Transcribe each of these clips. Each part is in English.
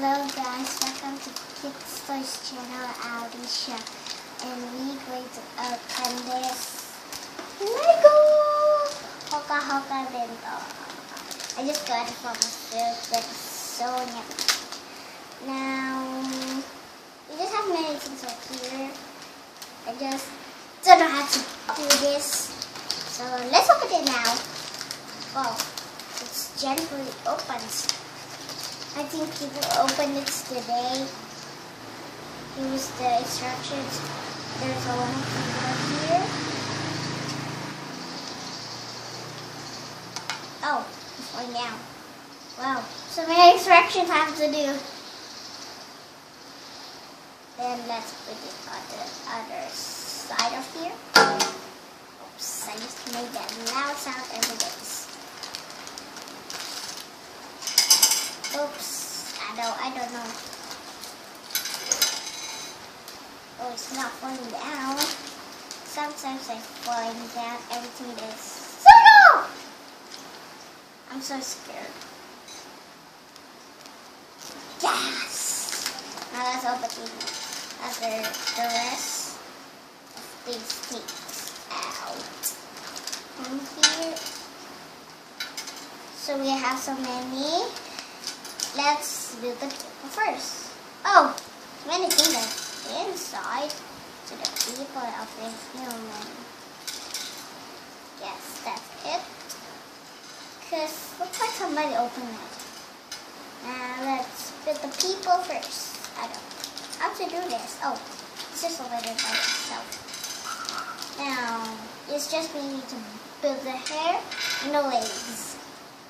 Hello guys, welcome to Kids Toys channel, Alicia, and we're going to open this Lego Hoka Hoka Bento. I just got it from a field, but it's so yummy. Now, we just have many things over here. I just don't know how to do this, so let's open it now. Wow, it's gently opens. I think people open it today. Here's the instructions. There's a one keyboard here. Oh, it's going down. Wow, so many instructions I have to do. Then let's put it on the other side of here. Oops, I just made that loud sound every day. Oops, I don't know. Oh, it's not falling down. Sometimes it's falling down. Everything is so no! I'm so scared. Yes! Now let's open the rest of these things out. From here. So we have so many. Let's do the people first. Oh, many things inside to the people of the human. Yes, that's it. Because looks like somebody opened it. Now let's put the people first. I don't know how to do this. Oh, it's just open it by itself. Now, it's just we need to build the hair and the legs.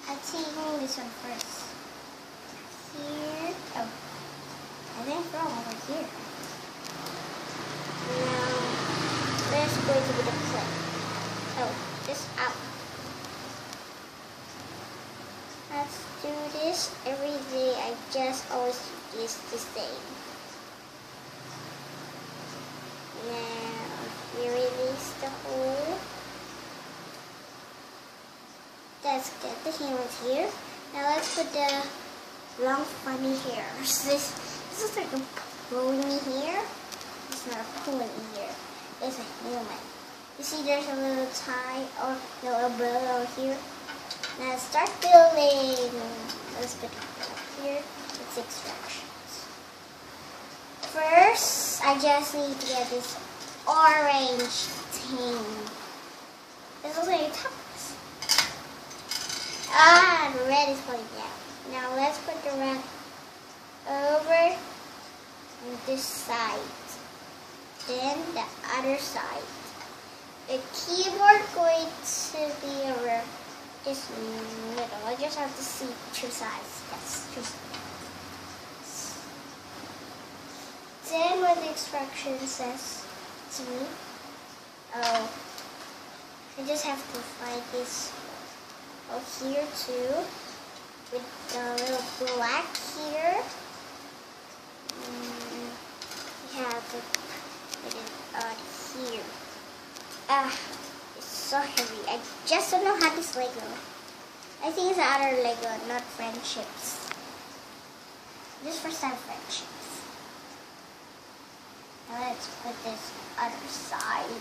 I think this one first. Here. Oh, I think from over here. Now, there's going to be the clip. Oh, this out. Let's do this every day. I just always use the same. Now, we release the hole. Let's get the humans here. Now let's put the long funny hairs. This is like a pony hair. It's not a pony hair. It's a human. You see there's a little tie or a little umbrella over here. Now let's start building. Let's put it up here. It's instructions. First, I just need to get this orange thing. This is like tops. Ah, the red is going down. Now let's put the red over on this side. Then the other side. The keyboard going to be around this middle. I just have to see two sides. Yes, two sides. Then what the instruction says to me. Oh, I just have to find this over here too. With the little black here. We have to put it on here. Ah, it's so heavy. I just don't know how this Lego. I think it's the other Lego, not friendships. Just for some friendships. Now let's put this other side.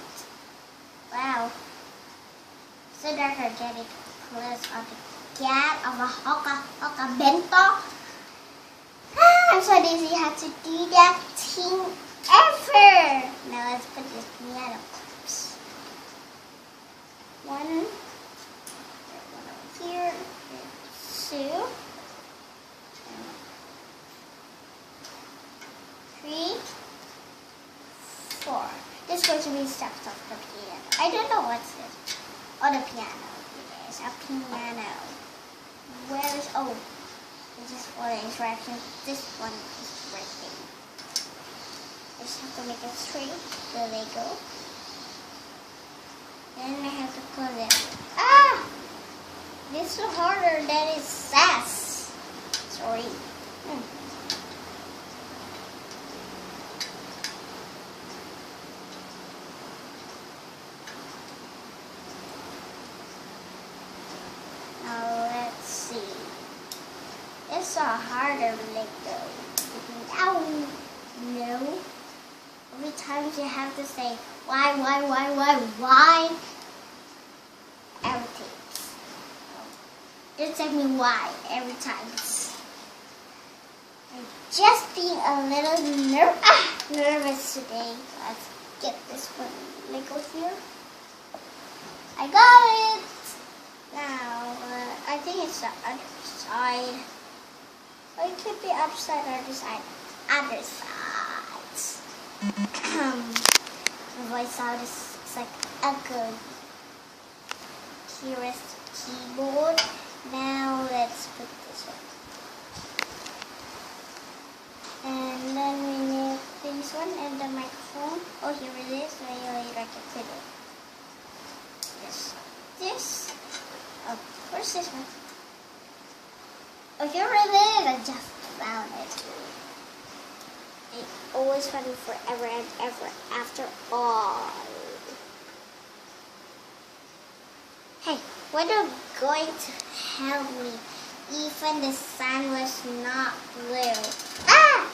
Wow. So dark I get it close on the cat of a Hoka Bento. I'm so lazy how to do that thing ever. Now let's put this piano clips. One over here, two, 3, 4. This is going to be steps of the piano. I don't know what's this. Oh, the piano. It is a piano. Where is, oh, this is for the interaction. This one is breaking. I just have to make it straight, the Lego. Then I have to close it. Ah! This is harder than it says. Sorry. Now let's see. it's so hard to let go. Ow! No. Every time you have to say, why? Everything. Just tell me why every time. I'm just being a little nervous today. Let's get this one Lego here. I got it! Now, I think it's the other side. Or it could be other side, other side. Other sides. The voice sound is like echo. Here is the keyboard. Now let's put this one. And then we need this one and the microphone. Oh, here it is. Later I can put it. This. Oh, where's this one? Oh, here it is. I just found it. It's always funny forever and ever after all. Hey, what are you going to help me? Even the sun was not blue. Ah!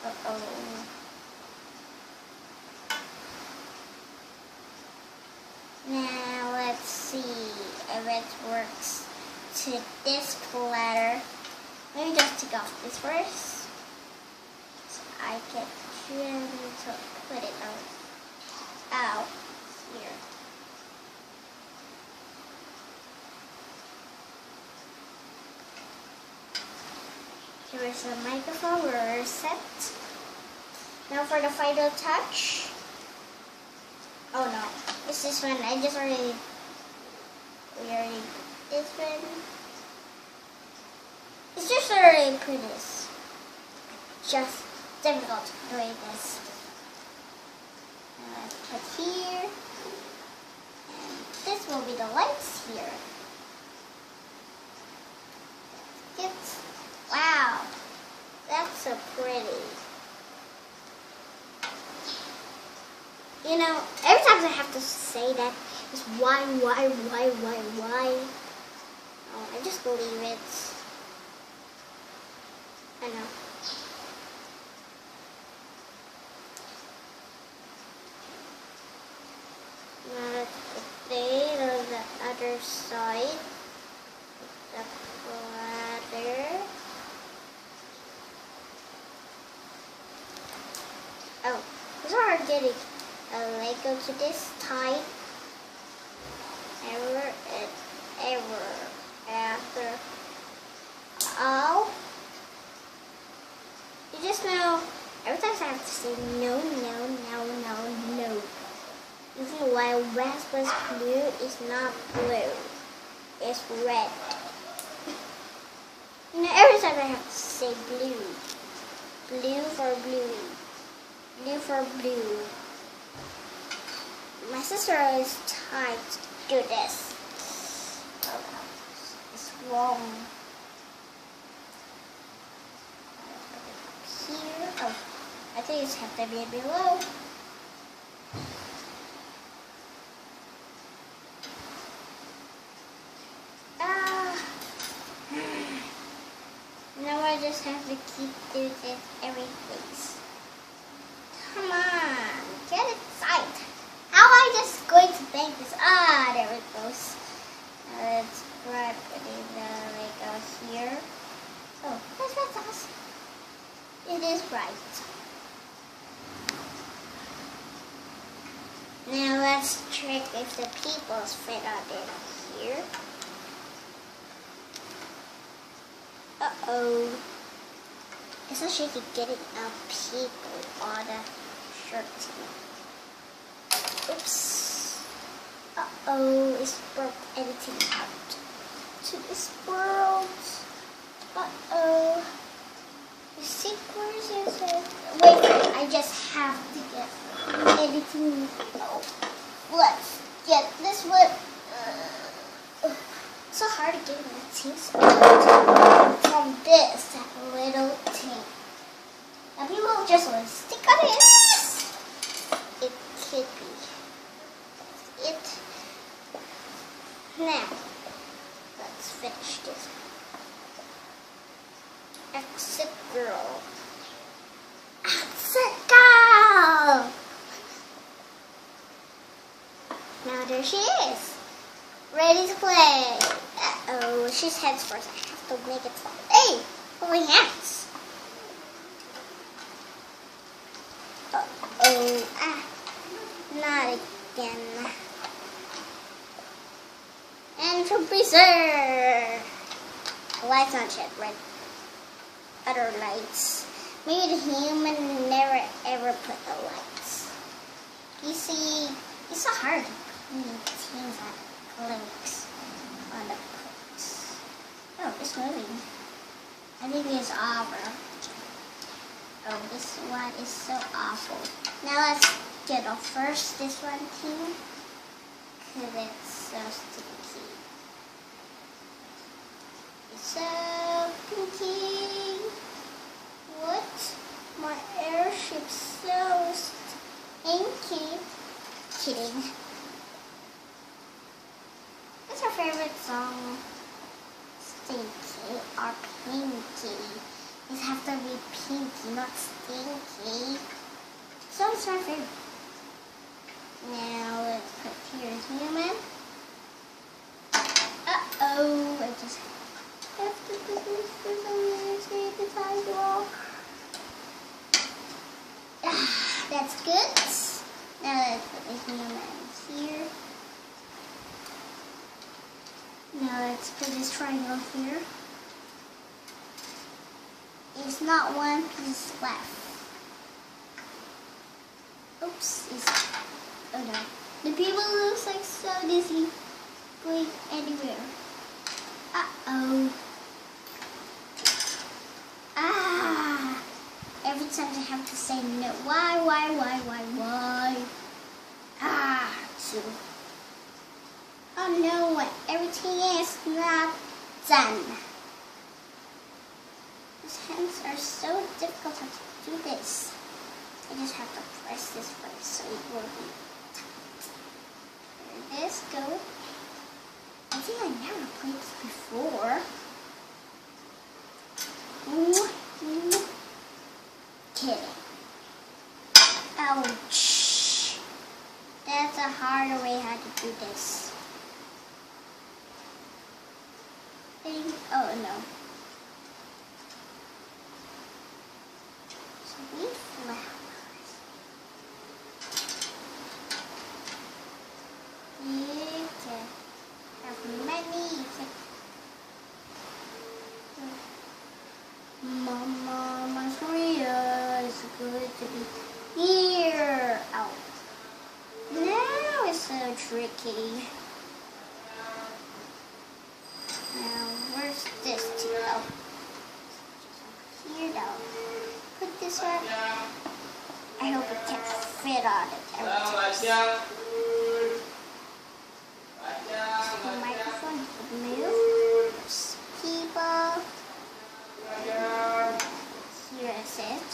Uh-oh. Now let's see if it works to this platter. Let me just take off this first, so I can to put it out here. Here is the microphone. We're set. Now for the final touch. Oh no, it's this one. We already did this one. It's just already put this. Just difficult doing this. Let's put here. And this will be the lights here. Wow, that's so pretty. You know, every time I have to say that, it's why? Oh, I just believe it. I know. Now let's put it on the other side. The platter. Oh, it's hard getting a Lego to this type. Ever and ever after all. You just know, every time I have to say no. Even while raspberry blue is not blue, it's red. You know, every time I have to say blue. Blue for blue. Blue for blue. My sister is trying to do this. Oh, it's wrong. Here. Oh, I think it's have to be below. Now I just have to keep doing this everything. Come on, get it tight. How am I just going to make this? Ah, there it goes. Let's try putting the Lego here. Oh, that's awesome. It is right. Now let's check if the people's fit on it here. Uh-oh. It's not shaky getting up people on the shirt. Oops. Uh-oh, it's broke editing out to this world. Uh-oh. You see, where is it? Wait, I just have to get editing. Oh, let's get this one. It's so hard to get the things out from this little thing. Now people just want to stick on it. It could be it. Now, let's finish this. Exit girl. Exit girl! Now there she is. Ready to play. Uh-oh, she's heads first. I have to make it stop. Hey, holding hands. Uh-oh, not again. And from freezer. Lights on yet, red. Other lights. Maybe the human never ever put the lights. You see, it's so hard to put things on links on the books. Oh, it's moving. I think it's over. Oh, this one is so awful. Now let's get off first this one too. Because it's so sticky. It's so sticky. What? My airship's so stinky. Kidding. What's your favorite song? Stinky or pinky? It has to be pinky, not stinky. So it's my favorite. Now let's put here human. Uh-oh, I just have to put this for some reason to tie you off. That's good. Now let's put the human here. Now let's put this triangle here. It's not one piece left. Oops, oh no. The people looks like so dizzy going anywhere. Uh-oh. Every time I have to say no. Why? So. Oh no, everything is not done. These hands are so difficult to do this. I just have to press this first so it will be tight. There this go. I think I never played this before. Kidding. Ouch. That's a harder way how to do this. Oh no. Sweet flowers. You can have many. You can. Mama Maria is good to be here. Oh. Now it's so tricky. Now, where's this to go? Here, though. Put this one. I hope it can fit on it. The microphone could move. There's people. Here is it.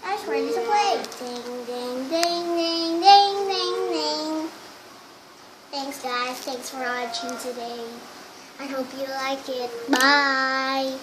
Now it's ready to play. Ding, ding, ding, ding, ding, ding, ding. Thanks guys, thanks for watching today. I hope you like it. Bye.